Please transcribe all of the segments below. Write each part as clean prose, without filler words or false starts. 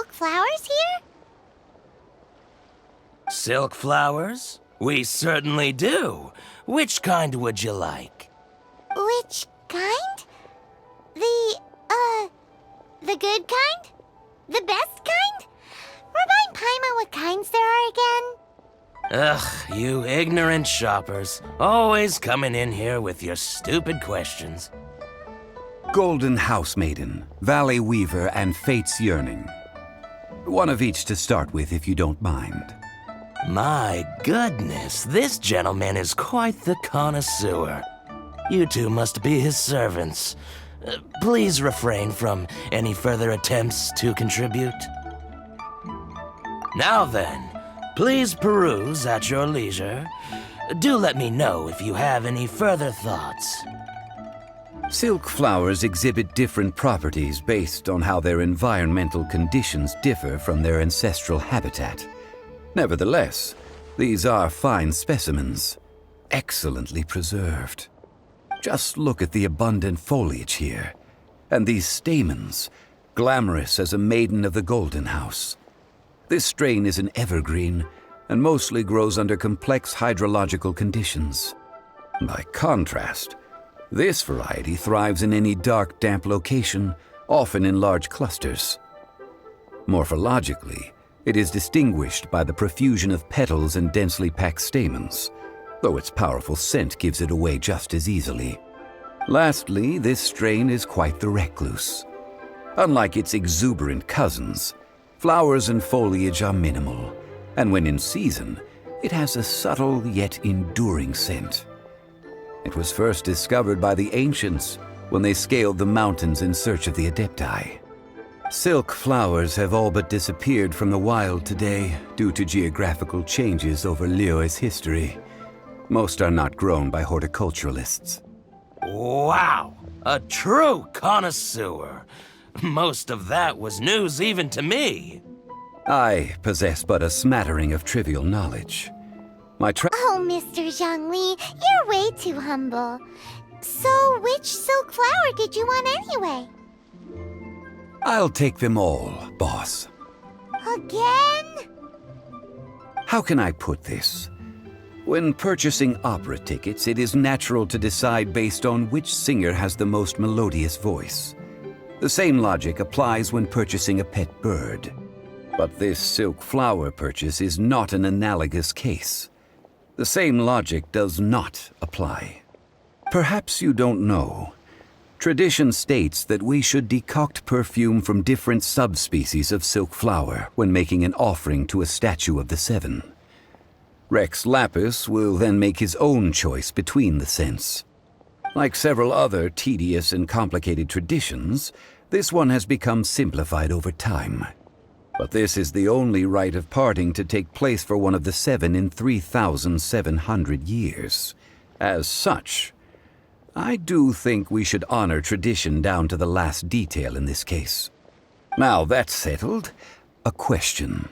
silk flowers here? Silk flowers? We certainly do. Which kind would you like? Which kind? The good kind? The best kind? Remind Paimon what kinds there are again. Ugh, you ignorant shoppers. Always coming in here with your stupid questions. Golden House Maiden, Valley Weaver, and Fate's Yearning. One of each to start with, if you don't mind. My goodness, this gentleman is quite the connoisseur. You two must be his servants. Please refrain from any further attempts to contribute. Now then, please peruse at your leisure. Do let me know if you have any further thoughts. Silk flowers exhibit different properties based on how their environmental conditions differ from their ancestral habitat. Nevertheless, these are fine specimens, excellently preserved. Just look at the abundant foliage here, and these stamens, glamorous as a maiden of the Golden House. This strain is an evergreen, and mostly grows under complex hydrological conditions. By contrast, this variety thrives in any dark, damp location, often in large clusters. Morphologically, it is distinguished by the profusion of petals and densely packed stamens, though its powerful scent gives it away just as easily. Lastly, this strain is quite the recluse. Unlike its exuberant cousins, flowers and foliage are minimal, and when in season, it has a subtle yet enduring scent. It was first discovered by the ancients when they scaled the mountains in search of the Adepti. Silk flowers have all but disappeared from the wild today due to geographical changes over Liyue's history. Most are not grown by horticulturalists. Wow! A true connoisseur. Most of that was news even to me. I possess but a smattering of trivial knowledge. Oh, Mr. Zhongli, you're way too humble. So, which silk flower did you want anyway? I'll take them all, boss. Again? How can I put this? When purchasing opera tickets, it is natural to decide based on which singer has the most melodious voice. The same logic applies when purchasing a pet bird. But this silk flower purchase is not an analogous case. The same logic does not apply. Perhaps you don't know. Tradition states that we should decoct perfume from different subspecies of silk flower when making an offering to a statue of the Seven. Rex Lapis will then make his own choice between the scents. Like several other tedious and complicated traditions, this one has become simplified over time. But this is the only rite of parting to take place for one of the Seven in 3,700 years. As such, I do think we should honor tradition down to the last detail in this case. Now that's settled, a question.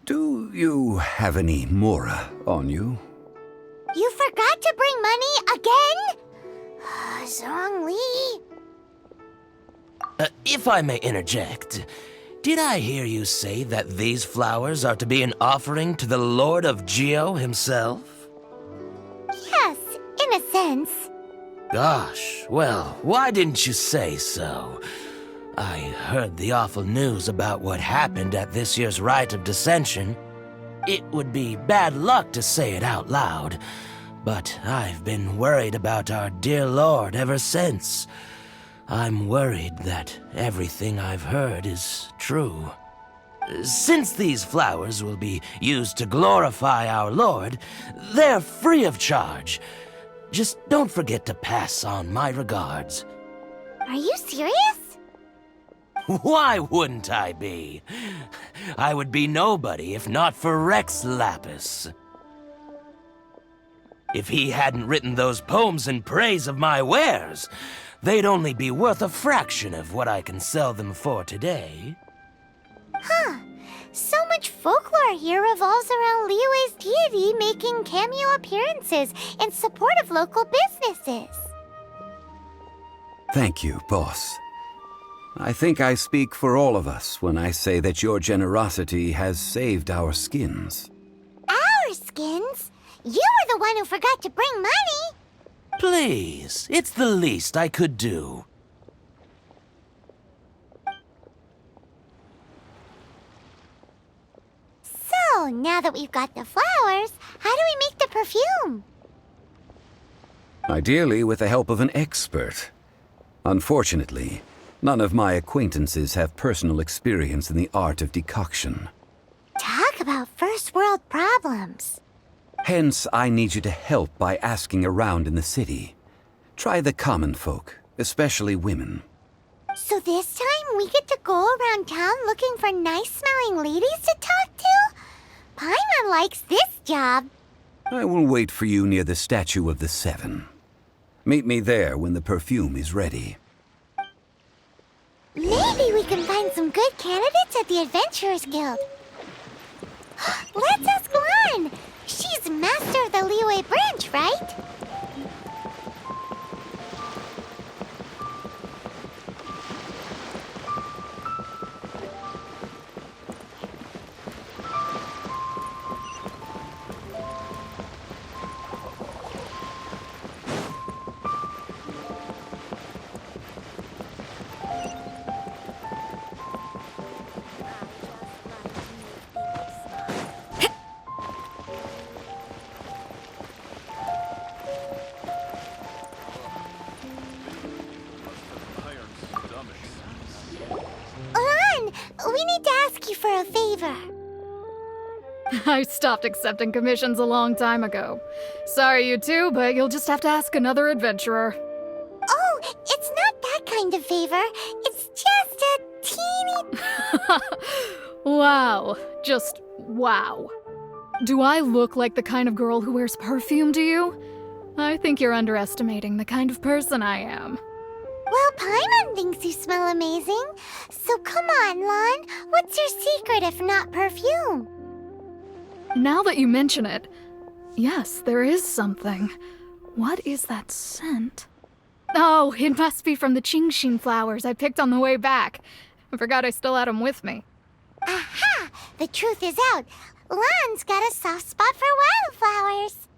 Do you have any mora on you? You forgot to bring money again? Zhongli. If I may interject, did I hear you say that these flowers are to be an offering to the Lord of Geo himself? Yes, in a sense. Gosh, well, why didn't you say so? I heard the awful news about what happened at this year's Rite of Dissension. It would be bad luck to say it out loud, but I've been worried about our dear Lord ever since. I'm worried that everything I've heard is true. Since these flowers will be used to glorify our Lord, they're free of charge. Just don't forget to pass on my regards. Are you serious? Why wouldn't I be? I would be nobody if not for Rex Lapis. If he hadn't written those poems in praise of my wares, they'd only be worth a fraction of what I can sell them for today. Huh. So much folklore here revolves around Liyue's deity making cameo appearances in support of local businesses. Thank you, boss. I think I speak for all of us when I say that your generosity has saved our skins. Our skins? You were the one who forgot to bring money. Please, it's the least I could do. So, now that we've got the flowers, how do we make the perfume? Ideally with the help of an expert. Unfortunately, none of my acquaintances have personal experience in the art of decoction. Talk about first world problems. Hence, I need you to help by asking around in the city. Try the common folk, especially women. So this time we get to go around town looking for nice-smelling ladies to talk to? Paimon likes this job. I will wait for you near the Statue of the Seven. Meet me there when the perfume is ready. Maybe we can find some good candidates at the Adventurers Guild. Let's ask Lan. She's master of the Liyue branch, right? Lan, we need to ask you for a favor. I stopped accepting commissions a long time ago. Sorry, you two, but you'll just have to ask another adventurer. Oh, it's not that kind of favor. It's just a teeny... Wow. Just wow. Do I look like the kind of girl who wears perfume to you? I think you're underestimating the kind of person I am. Well, Paimon thinks you smell amazing. So come on, Lan. What's your secret if not perfume? Now that you mention it, yes, there is something. What is that scent? Oh, it must be from the Genshin flowers I picked on the way back. I forgot I still had them with me. Aha! The truth is out. Lan's got a soft spot for wildflowers.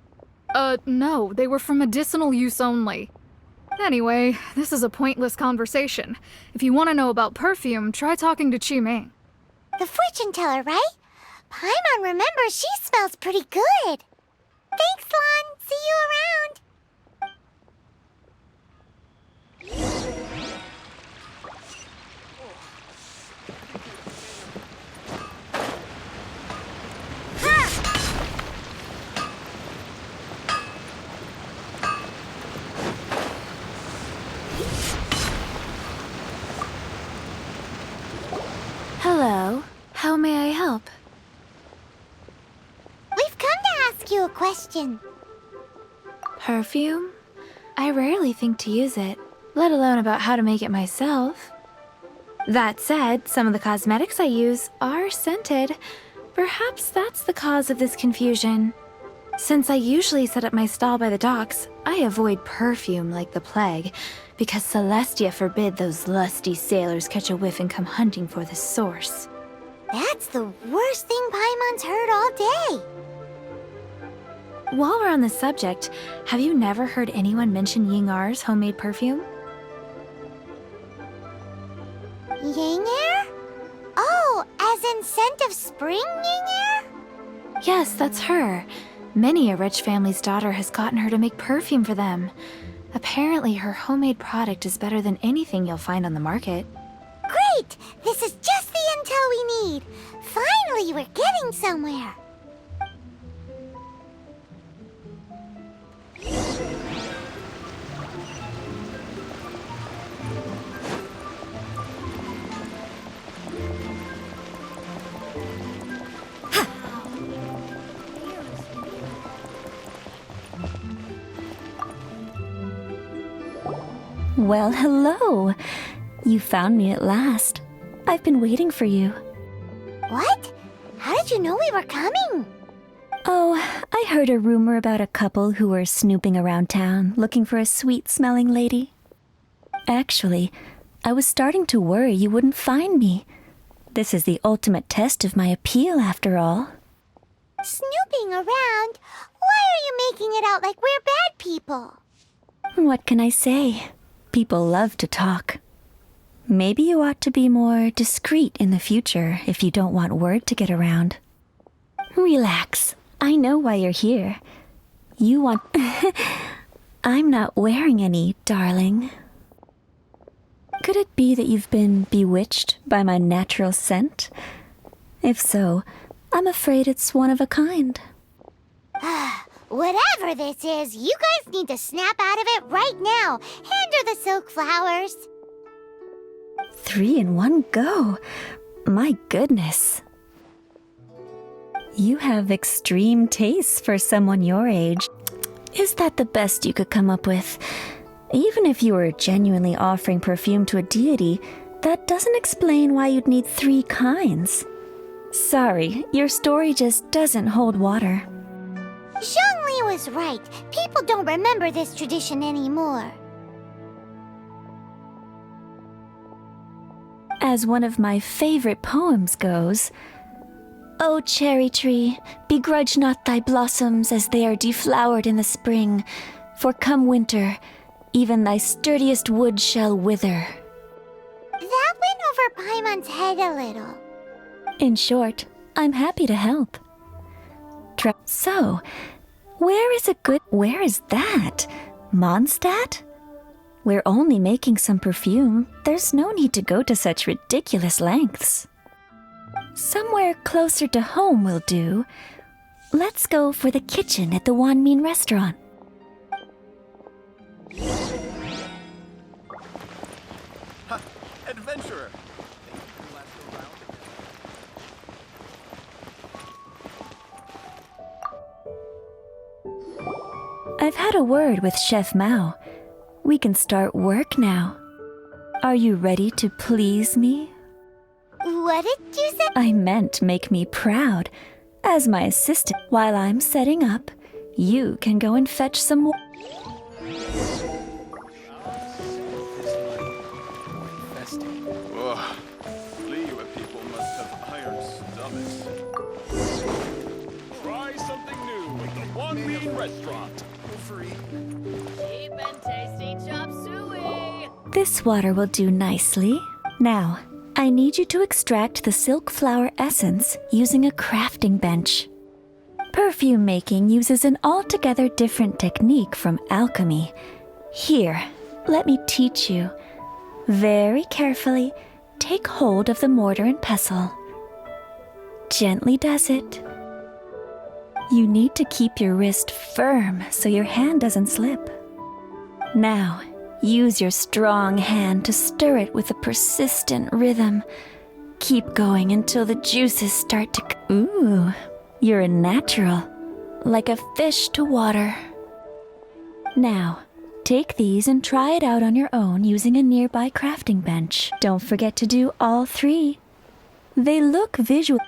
No, they were for medicinal use only. Anyway, this is a pointless conversation. If you want to know about perfume, try talking to Qiming. The fortune teller, right? Paimon remembers she smells pretty good. Thanks, Lan. See you around. Hello. How may I help? We've come to ask you a question. Perfume? I rarely think to use it, let alone about how to make it myself. That said, some of the cosmetics I use are scented. Perhaps that's the cause of this confusion. Since I usually set up my stall by the docks, I avoid perfume like the plague, because Celestia forbid those lusty sailors catch a whiff and come hunting for the source. That's the worst thing Paimon's heard all day. While we're on the subject, have you never heard anyone mention Yingar's homemade perfume? Yingar? Oh, as in scent of spring, Yingar? Yes, that's her. Many a rich family's daughter has gotten her to make perfume for them. Apparently, her homemade product is better than anything you'll find on the market. Great! This is just the intel we need. Finally, we're getting somewhere. Well, hello. You found me at last. I've been waiting for you. What? How did you know we were coming? Oh, I heard a rumor about a couple who were snooping around town looking for a sweet-smelling lady. Actually, I was starting to worry you wouldn't find me. This is the ultimate test of my appeal, after all. Snooping around? Why are you making it out like we're bad people? What can I say? People love to talk. Maybe you ought to be more discreet in the future if you don't want word to get around. Relax. I know why you're here. You want... I'm not wearing any, darling. Could it be that you've been bewitched by my natural scent? If so, I'm afraid it's one of a kind. Whatever this is, you guys need to snap out of it right now. Hand her the silk flowers. 3 in one go. My goodness. You have extreme tastes for someone your age. Is that the best you could come up with? Even if you were genuinely offering perfume to a deity, that doesn't explain why you'd need 3 kinds. Sorry, your story just doesn't hold water. Zhongli was right. People don't remember this tradition anymore. As one of my favorite poems goes, O cherry tree, begrudge not thy blossoms as they are deflowered in the spring, for come winter, even thy sturdiest wood shall wither. That went over Paimon's head a little. In short, I'm happy to help. So, where is that? Mondstadt? We're only making some perfume. There's no need to go to such ridiculous lengths. Somewhere closer to home will do. Let's go for the kitchen at the Wanmin restaurant. Ha! Adventurer! I've had a word with Chef Mao. We can start work now. Are you ready to please me? What did you say? I meant make me proud. As my assistant, while I'm setting up, you can go and fetch some water. Ugh. Liyue people must have iron stomachs. Try something new at the Wanmin restaurant. Cheap and tasty chop suey. This water will do nicely. Now, I need you to extract the silk flower essence using a crafting bench. Perfume making uses an altogether different technique from alchemy. Here, let me teach you. Very carefully, take hold of the mortar and pestle. Gently does it. You need to keep your wrist firm so your hand doesn't slip. Now, use your strong hand to stir it with a persistent rhythm. Keep going until the juices start to... Ooh, you're a natural, like a fish to water. Now, take these and try it out on your own using a nearby crafting bench. Don't forget to do all 3. They look visual.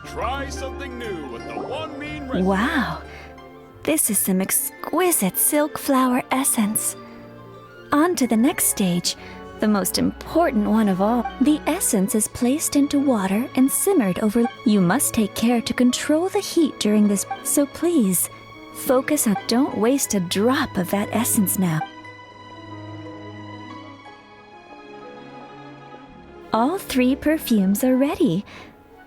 Try something new at the Wanmin restaurant. Wow, this is some exquisite silk flower essence. On to the next stage, the most important one of all. The essence is placed into water and simmered over. You must take care to control the heat during this, so please, focus on. Don't waste a drop of that essence now. All 3 perfumes are ready.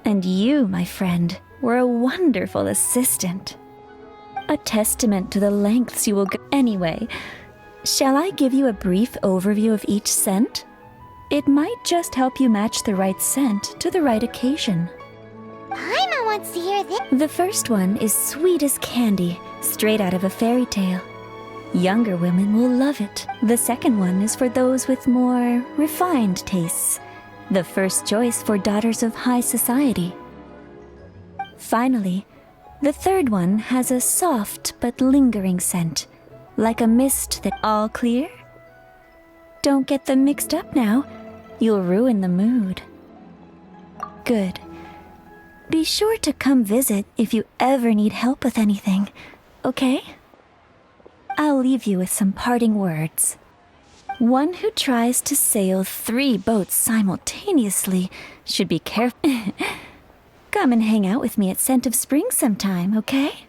And you, my friend, were a wonderful assistant. A testament to the lengths you will go. Anyway, shall I give you a brief overview of each scent? It might just help you match the right scent to the right occasion. Paimon wants to hear this. The first one is sweet as candy, straight out of a fairy tale. Younger women will love it. The second one is for those with more refined tastes. The first choice for daughters of high society. Finally, the third one has a soft but lingering scent, like a mist that all clear? Don't get them mixed up now. You'll ruin the mood. Good. Be sure to come visit if you ever need help with anything, okay? I'll leave you with some parting words. One who tries to sail 3 boats simultaneously should be careful. Come and hang out with me at Scent of Spring sometime, okay?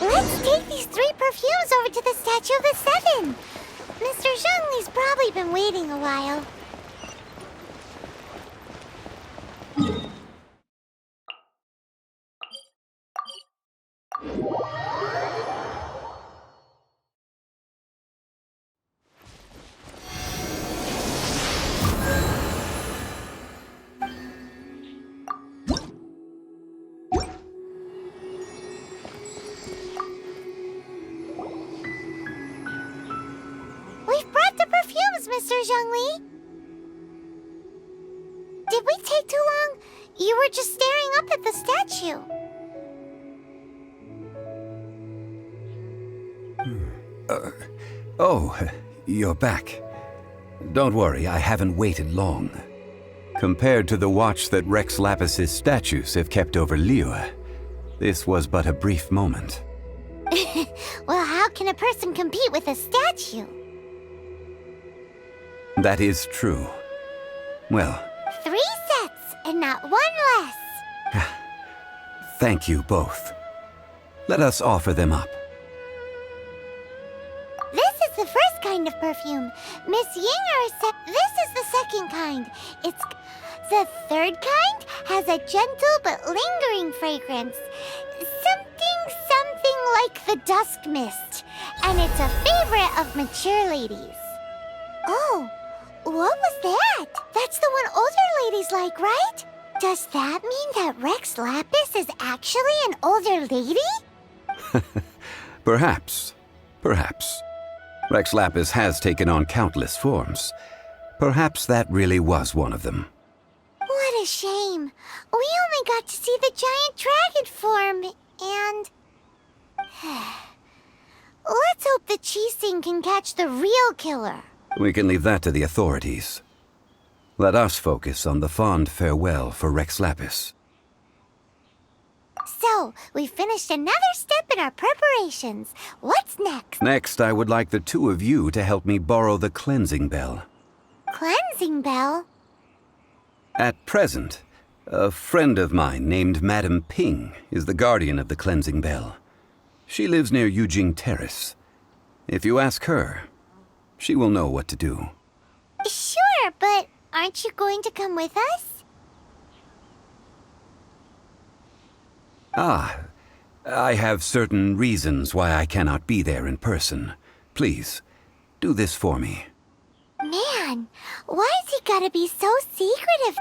Let's take these 3 perfumes over to the Statue of the Seven. Mr. Zhongli's probably been waiting a while. We've brought the perfumes, Mr. Zhongli. Did we take too long? You were just staring up at the statue. Oh, you're back. Don't worry, I haven't waited long. Compared to the watch that Rex Lapis's statues have kept over Liyue, this was but a brief moment. Well, how can a person compete with a statue? That is true. Well, 3 sets and not 1 less. thank you both. Let us offer them up. This is the first kind of perfume. Miss Yinger said this is the second kind. It's the third kind has a gentle but lingering fragrance. Something like the dusk mist. And it's a favorite of mature ladies. Oh, what was that? That's the one older ladies like, right? Does that mean that Rex Lapis is actually an older lady? Perhaps. Rex Lapis has taken on countless forms. Perhaps that really was one of them. What a shame. We only got to see the giant dragon form, and... Let's hope the Qixing can catch the real killer. We can leave that to the authorities. Let us focus on the fond farewell for Rex Lapis. So, we finished another step in our preparations. What's next? Next, I would like the 2 of you to help me borrow the cleansing bell. Cleansing bell? At present, a friend of mine named Madame Ping is the guardian of the cleansing bell. She lives near Yujing Terrace. If you ask her, she will know what to do. Sure, but aren't you going to come with us? I have certain reasons why I cannot be there in person. Please, do this for me. Man, why has he gotta be so secretive?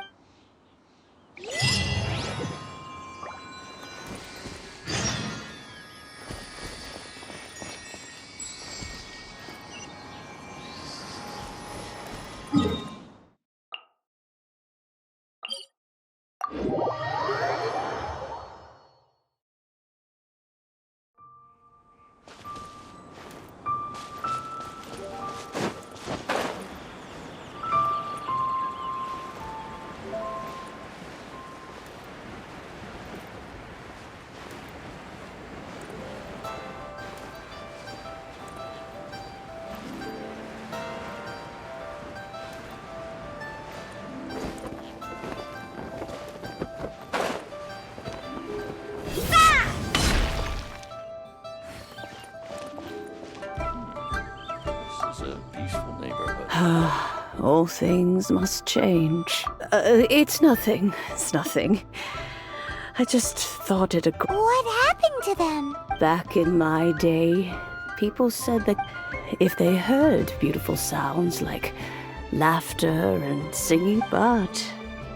All things must change. It's nothing. I just thought What happened to them? back in my day, people said that if they heard beautiful sounds like laughter and singing, but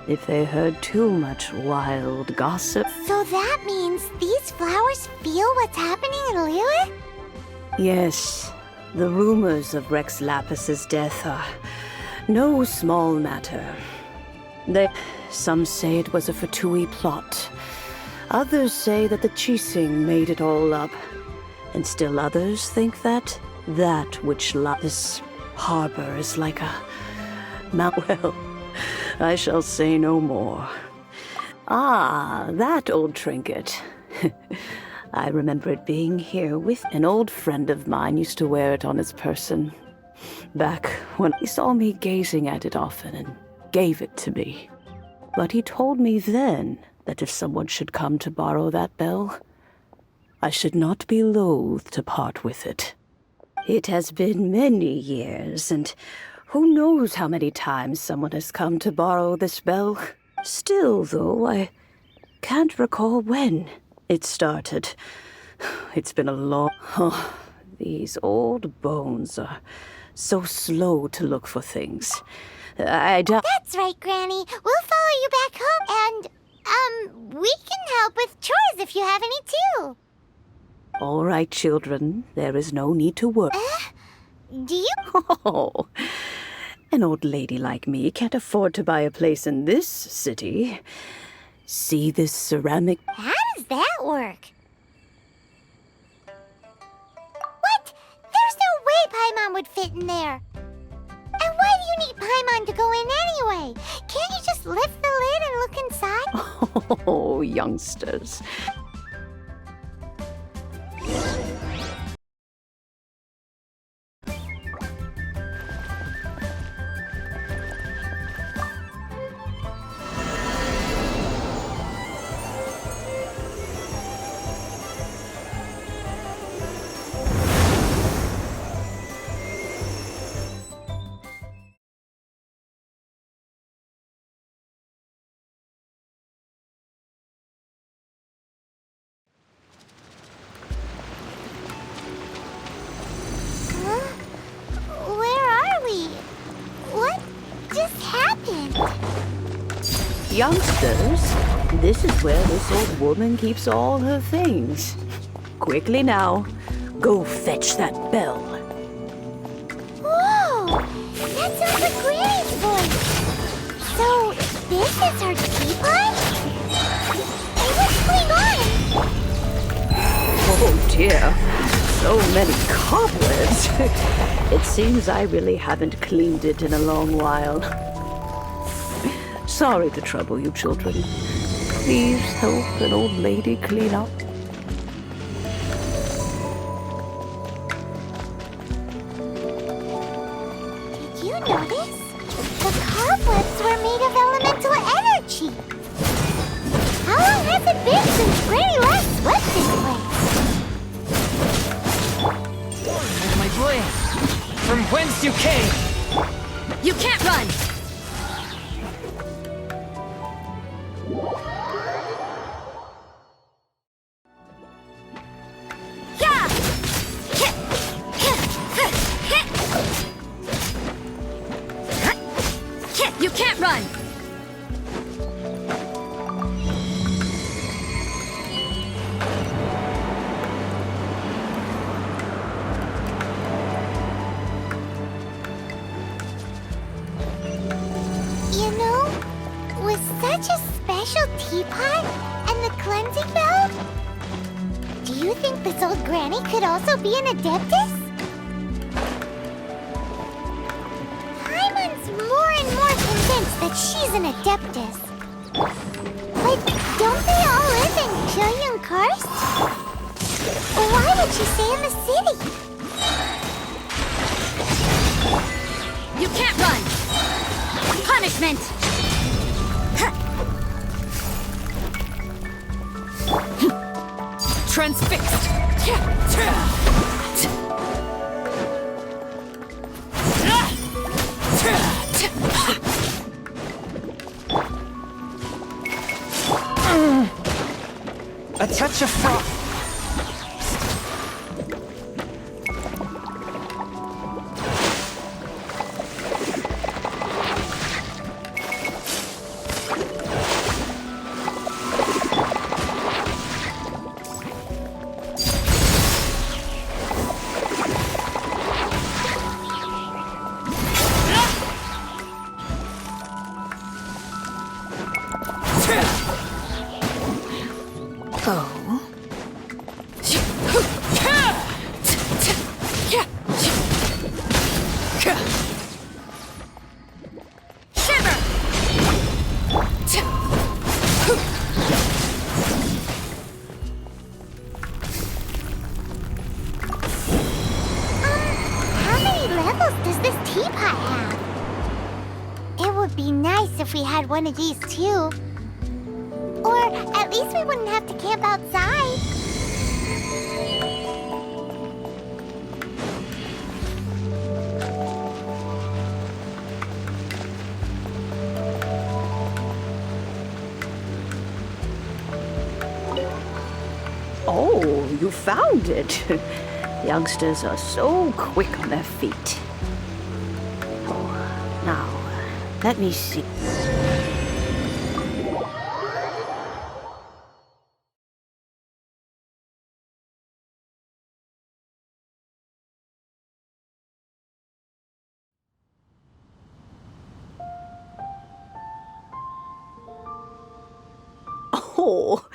if they heard too much wild gossip. So that means these flowers feel what's happening in Liyue? Yes, the rumors of Rex Lapis's death are no small matter. Some say it was a Fatui plot. Others say that the Chising made it all up. And still others think that which Lapis harbor is like a well, I shall say no more. Ah, that old trinket. I remember it being here with an old friend of mine used to wear it on his person. Back when he saw me gazing at it often and gave it to me. But he told me then that if someone should come to borrow that bell, I should not be loath to part with it. It has been many years, and who knows how many times someone has come to borrow this bell. Still, though, I can't recall when it started. It's been a long... Oh, these old bones are so slow to look for things. That's right, Granny. We'll follow you back home, and, we can help with chores if you have any, too. All right, children. There is no need to worry. Do you? Oh, an old lady like me can't afford to buy a place in this city. See this ceramic... How does that work? What? There's no way Paimon would fit in there. And why do you need Paimon to go in anyway? Can't you just lift the lid and look inside? Oh, youngsters. Youngsters, this is where this old woman keeps all her things. Quickly now, go fetch that bell. Whoa! That sounds like Granny's voice. So, this is her teapot? And what's going on? Oh dear, so many cobwebs. It seems I really haven't cleaned it in a long while. Sorry to trouble you, children. Please help an old lady clean up. Did you notice? The cobwebs were made of elemental energy. How long has it been since Granny last swept this place? My boy, from whence you came? You can't run! You can't run! You know, with such a special teapot and the cleansing bell, do you think this old granny could also be an adeptus? Paimon's more and more convinced that she's an adeptus. But don't they all live in Pyongyang Karst? Why would she stay in the city? You can't run! Punishment! Transfixed! A touch of frost. Oh? How many levels does this teapot have? It would be nice if we had one of these too. Or at least we wouldn't have to camp outside. Oh, you found it. Youngsters are so quick on their feet. Oh, now, let me see. Oh,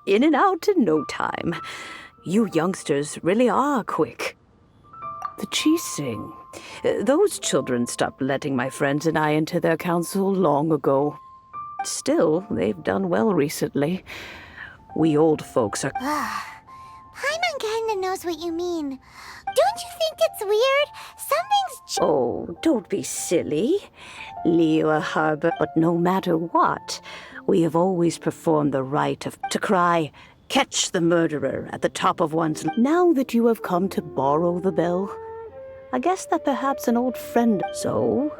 in and out in no time. You youngsters really are quick. The cheesing. Those children stopped letting my friends and I into their council long ago. Still, they've done well recently. We old folks are... Paimon kinda knows what you mean. Don't you think it's weird? Something's Oh, don't be silly. Leo Harbor, but no matter what, we have always performed the rite of to cry, "Catch the murderer" at the top of one's... Now that you have come to borrow the bell, I guess that perhaps an old friend... So,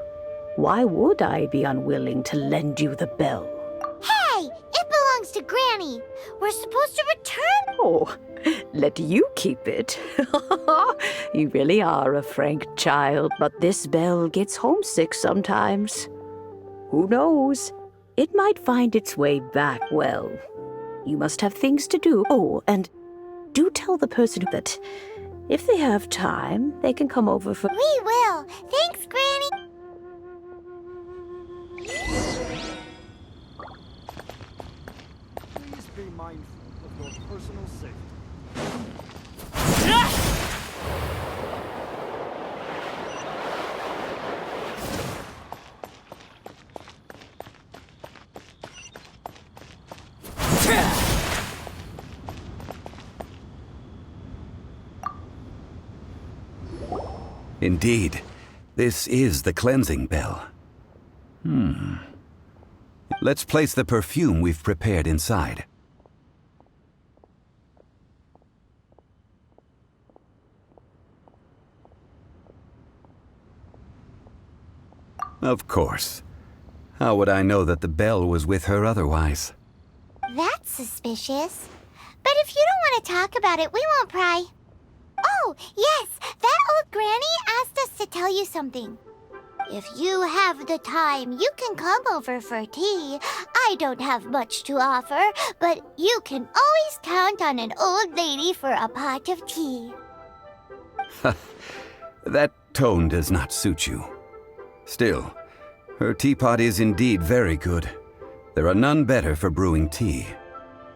why would I be unwilling to lend you the bell? Hey! It belongs to Granny! We're supposed to return... Oh, let you keep it. You really are a frank child, but this bell gets homesick sometimes. Who knows? It might find its way back. Well, you must have things to do. Oh, and do tell the person that if they have time, they can come over for... We will! Thanks, Granny! Please be mindful of your personal safety. Indeed, this is the cleansing bell. Let's place the perfume we've prepared inside. Of course. How would I know that the bell was with her otherwise? That's suspicious. But if you don't want to talk about it, we won't pry. Oh, yes! That old granny asked us to tell you something. If you have the time, you can come over for tea. I don't have much to offer, but you can always count on an old lady for a pot of tea. That tone does not suit you. Still, her teapot is indeed very good. There are none better for brewing tea.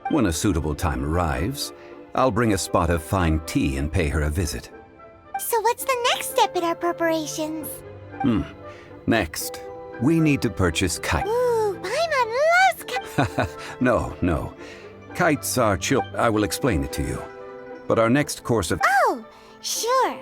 When a suitable time arrives, I'll bring a spot of fine tea and pay her a visit. So what's the next step in our preparations? Next, we need to purchase kites. Ooh, Paimon loves kites. No. Kites are chill. I will explain it to you. But our next course of... Oh, sure.